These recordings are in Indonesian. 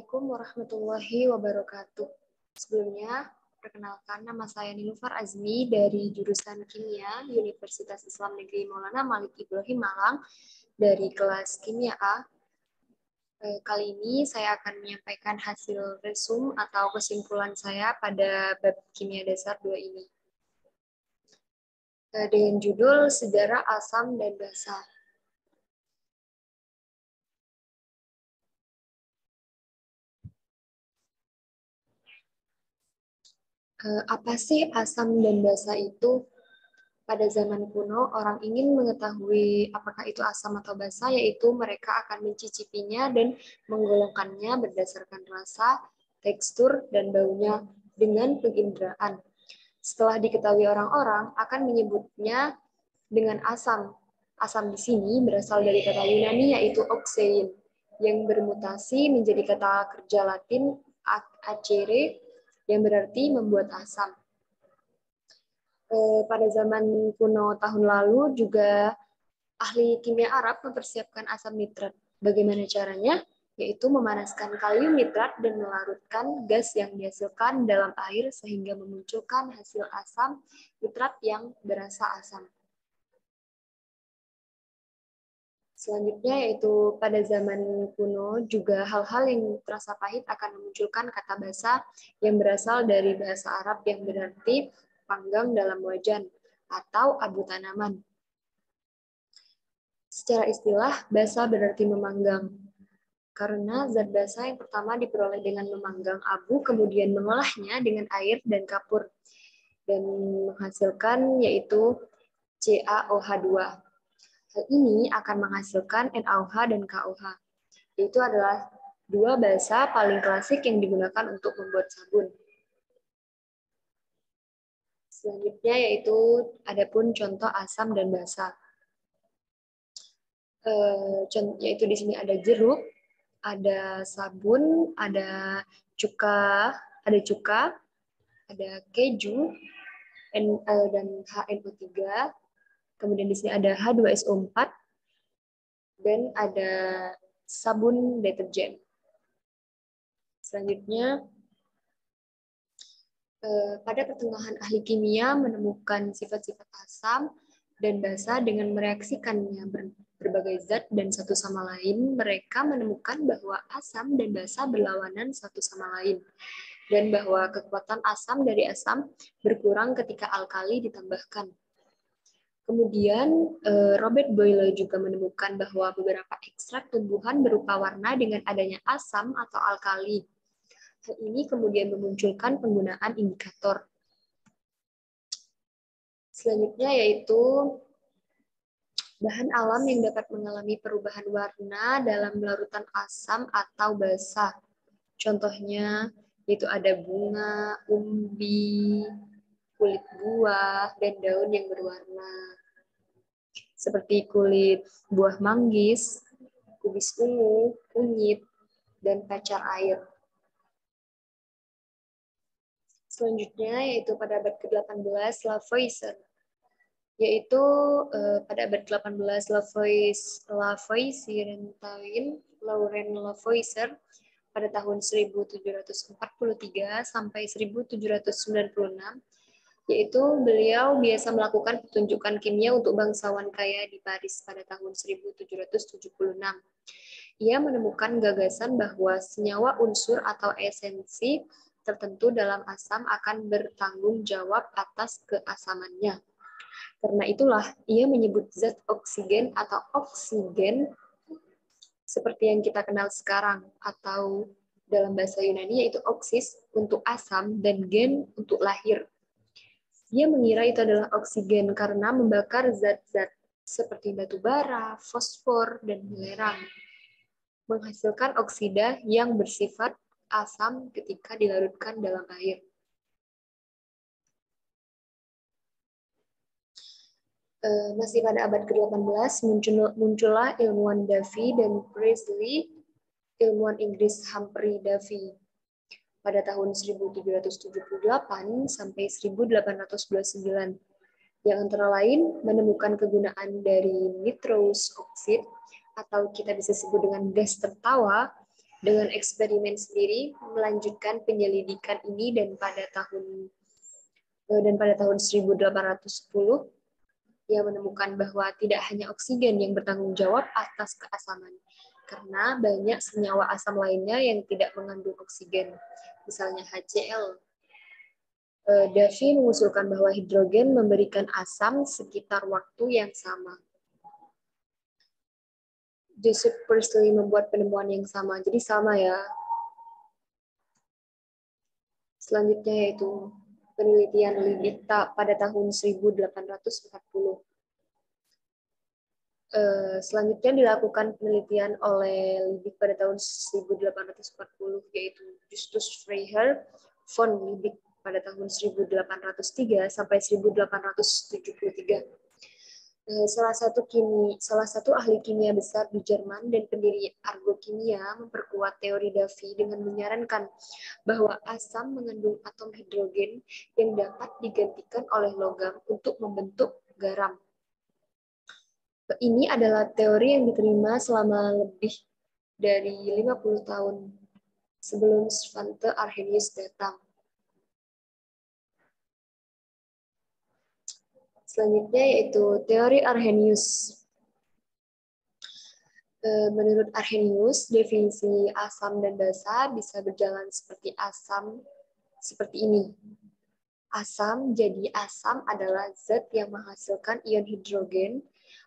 Assalamualaikum warahmatullahi wabarakatuh. Sebelumnya, perkenalkan nama saya Nilufar Azmi dari jurusan Kimia Universitas Islam Negeri Maulana Malik Ibrahim Malang dari kelas Kimia A. Kali ini saya akan menyampaikan hasil resum atau kesimpulan saya pada bab Kimia Dasar 2 ini. Dengan judul Sejarah Asam dan Basa. Apa sih asam dan basa itu? Pada zaman kuno, orang ingin mengetahui apakah itu asam atau basa, yaitu mereka akan mencicipinya dan menggolongkannya berdasarkan rasa, tekstur, dan baunya dengan penginderaan. Setelah diketahui orang-orang, akan menyebutnya dengan asam. Asam di sini berasal dari kata Yunani, yaitu oxein, yang bermutasi menjadi kata kerja Latin acere, yang berarti membuat asam. Pada zaman kuno tahun lalu juga ahli kimia Arab mempersiapkan asam nitrat. Bagaimana caranya? Yaitu memanaskan kalium nitrat dan melarutkan gas yang dihasilkan dalam air sehingga memunculkan hasil asam nitrat yang berasa asam. Selanjutnya yaitu pada zaman kuno juga hal-hal yang terasa pahit akan memunculkan kata basa yang berasal dari bahasa Arab yang berarti panggang dalam wajan atau abu tanaman. Secara istilah, basa berarti memanggang. Karena zat basa yang pertama diperoleh dengan memanggang abu, kemudian mengolahnya dengan air dan kapur, dan menghasilkan yaitu CaOH2. Hal ini akan menghasilkan NaOH dan KOH. Itu adalah dua basa paling klasik yang digunakan untuk membuat sabun. Selanjutnya yaitu adapun contoh asam dan basa. Yaitu di sini ada jeruk, ada sabun, ada cuka, ada keju, dan HNO3. Kemudian di sini ada H2SO4 dan ada sabun deterjen. Selanjutnya, pada pertengahan ahli kimia menemukan sifat-sifat asam dan basa dengan mereaksikannya berbagai zat dan satu sama lain, mereka menemukan bahwa asam dan basa berlawanan satu sama lain, dan bahwa kekuatan asam dari asam berkurang ketika alkali ditambahkan. Kemudian, Robert Boyle juga menemukan bahwa beberapa ekstrak tumbuhan berupa warna dengan adanya asam atau alkali. Hal ini kemudian memunculkan penggunaan indikator. Selanjutnya yaitu bahan alam yang dapat mengalami perubahan warna dalam larutan asam atau basa. Contohnya yaitu ada bunga, umbi, kulit buah, dan daun yang berwarna. Seperti kulit buah manggis, kubis ungu, kunyit, dan pacar air. Selanjutnya yaitu pada abad ke-18 Lavoisier. Yaitu pada abad ke-18 Laurent Lavoisier pada tahun 1743 sampai 1796, yaitu beliau biasa melakukan pertunjukan kimia untuk bangsawan kaya di Paris pada tahun 1776. Ia menemukan gagasan bahwa senyawa unsur atau esensi tertentu dalam asam akan bertanggung jawab atas keasamannya. Karena itulah ia menyebut zat oksigen atau oksigen seperti yang kita kenal sekarang, atau dalam bahasa Yunani yaitu oksis untuk asam dan gen untuk lahir. Dia mengira itu adalah oksigen karena membakar zat-zat seperti batu bara, fosfor, dan belerang, menghasilkan oksida yang bersifat asam ketika dilarutkan dalam air. Masih pada abad ke-18 muncullah ilmuwan Davy dan Priestley, ilmuwan Inggris Humphrey Davy pada tahun 1778 sampai 1829, yang antara lain menemukan kegunaan dari nitrous oxide atau kita bisa sebut dengan gas tertawa dengan eksperimen sendiri melanjutkan penyelidikan ini dan pada tahun 1810 ia menemukan bahwa tidak hanya oksigen yang bertanggung jawab atas keasaman, karena banyak senyawa asam lainnya yang tidak mengandung oksigen, misalnya HCl. Davy mengusulkan bahwa hidrogen memberikan asam sekitar waktu yang sama. Joseph Priestley membuat penemuan yang sama, jadi sama ya. Selanjutnya yaitu penelitian Liebig pada tahun 1840. Selanjutnya dilakukan penelitian oleh Liebig pada tahun 1840, yaitu Justus Freiherr von Liebig pada tahun 1803 sampai 1873. Salah satu ahli kimia besar di Jerman dan pendiri argokimia memperkuat teori Davy dengan menyarankan bahwa asam mengandung atom hidrogen yang dapat digantikan oleh logam untuk membentuk garam. Ini adalah teori yang diterima selama lebih dari 50 tahun sebelum Svante Arrhenius datang. Selanjutnya yaitu teori Arrhenius. Menurut Arrhenius, definisi asam dan basa bisa berjalan seperti ini. Asam jadi asam adalah zat yang menghasilkan ion hidrogen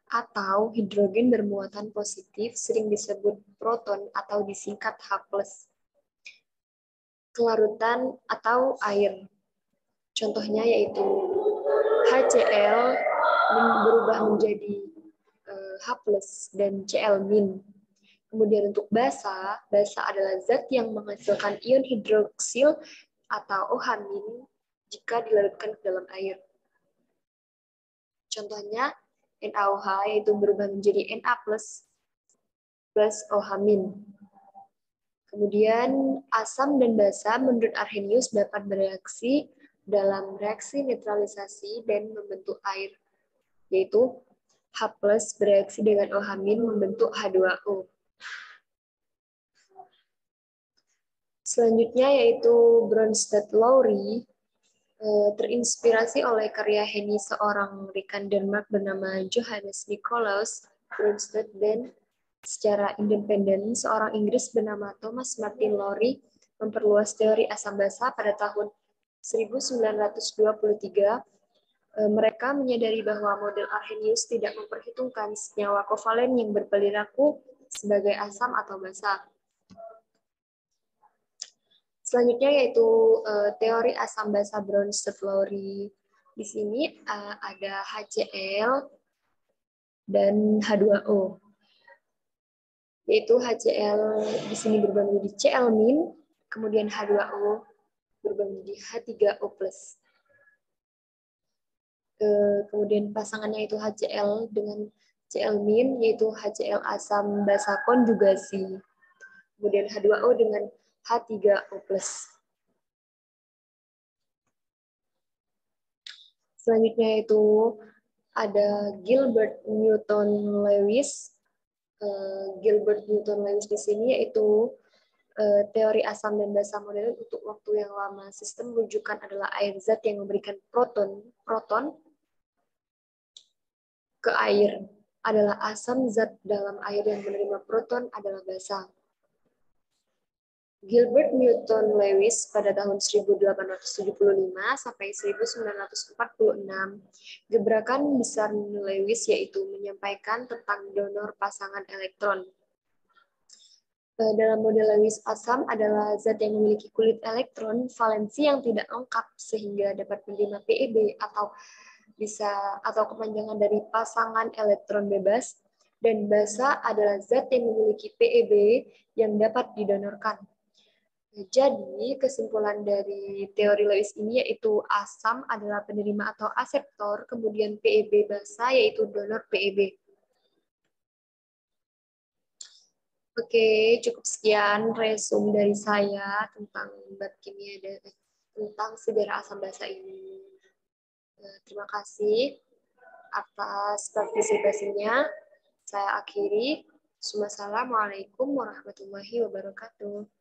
atau hidrogen bermuatan positif, sering disebut proton atau disingkat H+. Kelarutan atau air. Contohnya yaitu HCl berubah menjadi H+ dan Cl-. Kemudian untuk basa adalah zat yang menghasilkan ion hidroksil atau OH- jika dilarutkan ke dalam air. Contohnya NaOH yaitu berubah menjadi Na plus OH-. Kemudian asam dan basa menurut Arrhenius dapat bereaksi dalam reaksi neutralisasi dan membentuk air, yaitu H+ bereaksi dengan OH- membentuk H2O. Selanjutnya yaitu Brønsted-Lowry, terinspirasi oleh karya Henny, seorang rekan Denmark bernama Johannes Nicolaus Brønsted, dan secara independen seorang Inggris bernama Thomas Martin Lowry memperluas teori asam basa pada tahun 1923. Mereka menyadari bahwa model Arrhenius tidak memperhitungkan senyawa kovalen yang berperilaku sebagai asam atau basa. Selanjutnya yaitu teori asam basa Brønsted-Lowry. Di sini ada HCl dan H2O. Yaitu HCl di sini berubah menjadi Cl-, kemudian H2O berubah menjadi H3O+. Kemudian pasangannya itu HCl dengan Cl-, yaitu HCl asam basa konjugasi. Kemudian H2O dengan H3O+. Selanjutnya itu ada Gilbert Newton Lewis. Gilbert Newton Lewis di sini yaitu teori asam dan basa modern untuk waktu yang lama. Sistem rujukan adalah air zat yang memberikan proton ke air adalah asam, zat dalam air yang menerima proton adalah basa. Gilbert Newton Lewis pada tahun 1875 sampai 1946. Gebrakan besar Lewis yaitu menyampaikan tentang donor pasangan elektron. Dalam model Lewis, asam adalah zat yang memiliki kulit elektron valensi yang tidak lengkap sehingga dapat menerima PeB atau kepanjangan dari pasangan elektron bebas, dan basa adalah zat yang memiliki PeB yang dapat didonorkan. Jadi, kesimpulan dari teori Lewis ini yaitu asam adalah penerima atau aseptor, kemudian PeB basa yaitu donor PeB. Oke, cukup sekian resume dari saya tentang bab kimia dan tentang sejarah asam basa ini. Terima kasih atas partisipasinya. Saya akhiri. Wassalamualaikum warahmatullahi wabarakatuh.